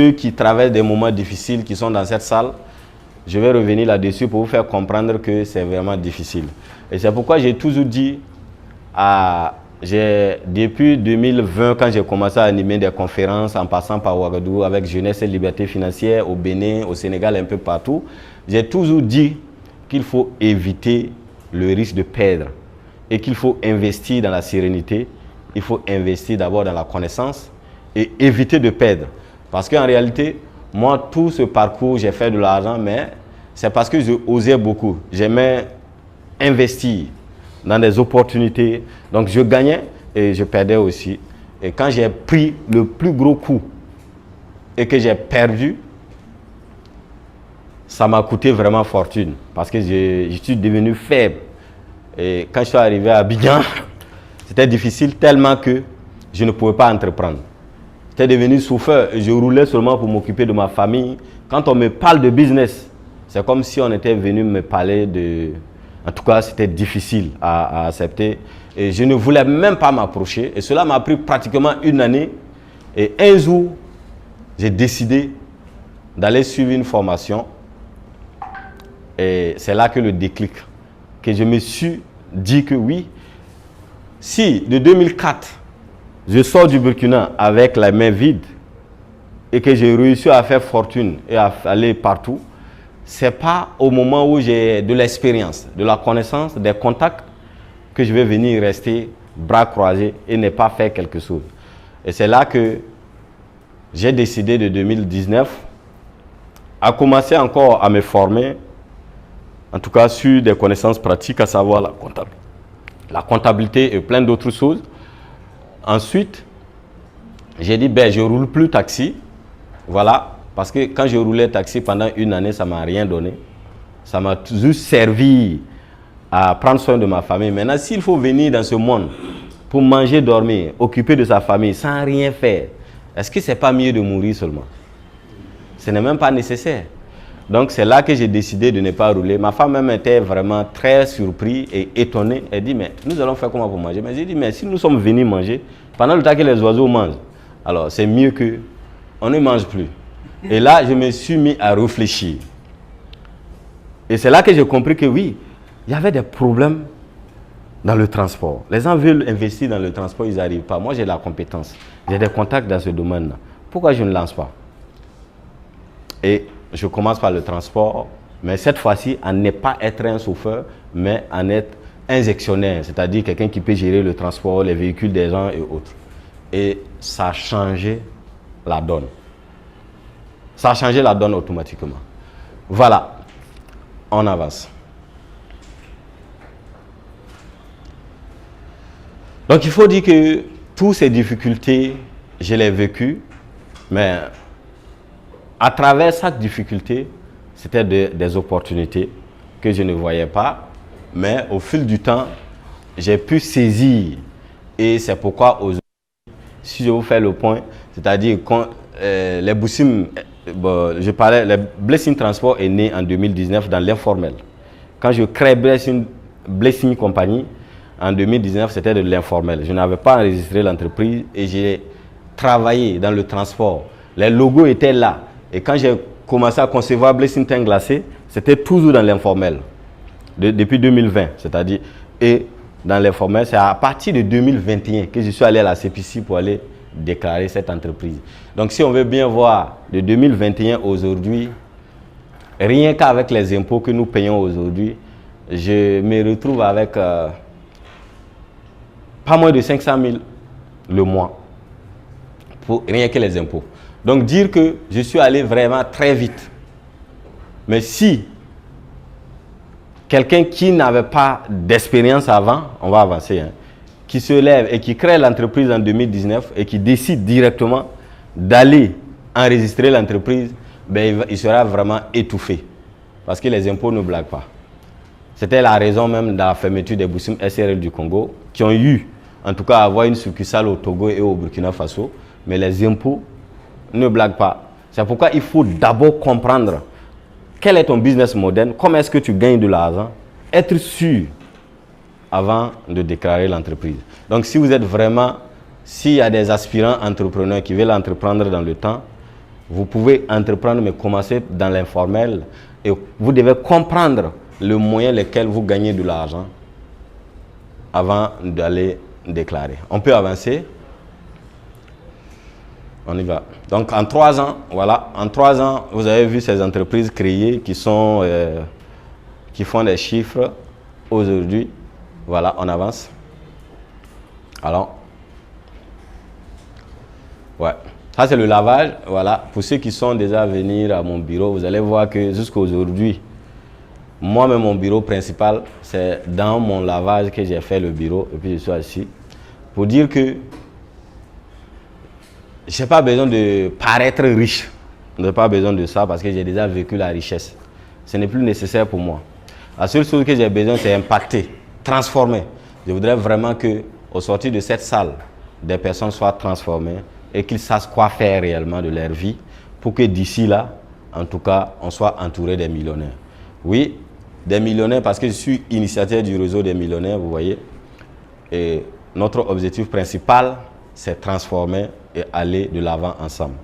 Ceux qui traversent des moments difficiles, qui sont dans cette salle, je vais revenir là-dessus pour vous faire comprendre que c'est vraiment difficile. Et c'est pourquoi j'ai toujours dit, depuis 2020, quand j'ai commencé à animer des conférences en passant par Ouagadougou avec Jeunesse et Liberté Financière, au Bénin, au Sénégal, un peu partout, j'ai toujours dit qu'il faut éviter le risque de perdre et qu'il faut investir dans la sérénité, il faut investir d'abord dans la connaissance et éviter de perdre. Parce qu'en réalité, moi, tout ce parcours, j'ai fait de l'argent, mais c'est parce que je osais beaucoup. J'aimais investir dans des opportunités. Donc, je gagnais et je perdais aussi. Et quand j'ai pris le plus gros coup et que j'ai perdu, ça m'a coûté vraiment fortune. Parce que je suis devenu faible. Et quand je suis arrivé à Abidjan, c'était difficile tellement que je ne pouvais pas entreprendre. J'étais devenu souffreur et je roulais seulement pour m'occuper de ma famille. Quand on me parle de business, c'est comme si on était venu me parler de... En tout cas, c'était difficile à accepter. Et je ne voulais même pas m'approcher. Et cela m'a pris pratiquement une année. Et un jour, j'ai décidé d'aller suivre une formation. Et c'est là que le déclic, que je me suis dit que oui, si de 2004, je sors du Burkina avec la main vide et que j'ai réussi à faire fortune et à aller partout, ce n'est pas au moment où j'ai de l'expérience, de la connaissance, des contacts que je vais venir rester bras croisés et ne pas faire quelque chose. Et c'est là que j'ai décidé de 2019 à commencer encore à me former, en tout cas sur des connaissances pratiques, à savoir la comptabilité et plein d'autres choses. Ensuite, j'ai dit, ben, je ne roule plus taxi. Voilà, parce que quand je roulais taxi pendant une année, ça ne m'a rien donné. Ça m'a juste servi à prendre soin de ma famille. Maintenant, s'il faut venir dans ce monde pour manger, dormir, occuper de sa famille sans rien faire, est-ce que ce n'est pas mieux de mourir seulement? Ce n'est même pas nécessaire. Donc, c'est là que j'ai décidé de ne pas rouler. Ma femme même était vraiment très surprise et étonnée. Elle dit, mais nous allons faire comment pour manger? Mais j'ai dit, mais si nous sommes venus manger, pendant le temps que les oiseaux mangent, alors c'est mieux qu'on ne mange plus. Et là, je me suis mis à réfléchir. Et c'est là que j'ai compris que oui, il y avait des problèmes dans le transport. Les gens veulent investir dans le transport, ils n'arrivent pas. Moi, j'ai la compétence. J'ai des contacts dans ce domaine-là. Pourquoi je ne lance pas? Et je commence par le transport, mais cette fois-ci, à ne pas être un chauffeur, mais à être un gestionnaire, c'est-à-dire quelqu'un qui peut gérer le transport, les véhicules des gens et autres. Et ça a changé la donne. Ça a changé la donne automatiquement. Voilà, on avance. Donc il faut dire que toutes ces difficultés, je les ai vécues, mais à travers chaque difficulté, c'était des opportunités que je ne voyais pas, mais au fil du temps, j'ai pu saisir. Et c'est pourquoi aujourd'hui, si je vous fais le point, c'est-à-dire quand les Boussim, je parlais, le Blessing Transport est né en 2019 dans l'informel. Quand je crée Blessing Company, en 2019, c'était de l'informel. Je n'avais pas enregistré l'entreprise et j'ai travaillé dans le transport. Les logos étaient là. Et quand j'ai commencé à concevoir Blessing Teint Glacé, c'était toujours dans l'informel. Depuis 2020, c'est-à-dire, et dans l'informel, c'est à partir de 2021 que je suis allé à la CPC pour aller déclarer cette entreprise. Donc, si on veut bien voir, de 2021 aujourd'hui, rien qu'avec les impôts que nous payons aujourd'hui, je me retrouve avec pas moins de 500 000 le mois, pour rien que les impôts. Donc, dire que je suis allé vraiment très vite. Mais si quelqu'un qui n'avait pas d'expérience avant, on va avancer, hein, qui se lève et qui crée l'entreprise en 2019 et qui décide directement d'aller enregistrer l'entreprise, ben, il sera vraiment étouffé. Parce que les impôts ne blaguent pas. C'était la raison même de la fermeture des Boussim SRL du Congo, qui ont eu, en tout cas, à avoir une succursale au Togo et au Burkina Faso. Mais les impôts ne blaguent pas. C'est pourquoi il faut d'abord comprendre quel est ton business model, comment est-ce que tu gagnes de l'argent, être sûr avant de déclarer l'entreprise. Donc, si vous êtes vraiment, s'il y a des aspirants entrepreneurs qui veulent entreprendre dans le temps, Vous pouvez entreprendre, mais commencer dans l'informel. Et vous devez comprendre le moyen lesquels vous gagnez de l'argent avant d'aller déclarer. On peut avancer. On y va. Donc en 3 ans, voilà, en 3 ans, vous avez vu ces entreprises créées qui font des chiffres aujourd'hui. Voilà, on avance. Alors, ouais, ça c'est le lavage. Voilà, pour ceux qui sont déjà venus à mon bureau, vous allez voir que jusqu'à aujourd'hui, moi-même, mon bureau principal, c'est dans mon lavage que j'ai fait le bureau et puis je suis assis. Pour dire que je n'ai pas besoin de paraître riche. Je n'ai pas besoin de ça parce que j'ai déjà vécu la richesse. Ce n'est plus nécessaire pour moi. La seule chose que j'ai besoin, c'est impacter, transformer. Je voudrais vraiment qu'au sortir de cette salle, des personnes soient transformées et qu'ils sachent quoi faire réellement de leur vie pour que d'ici là, en tout cas, on soit entouré des millionnaires. Oui, des millionnaires parce que je suis initiateur du réseau des millionnaires, vous voyez. Et notre objectif principal, c'est transformer et aller de l'avant ensemble.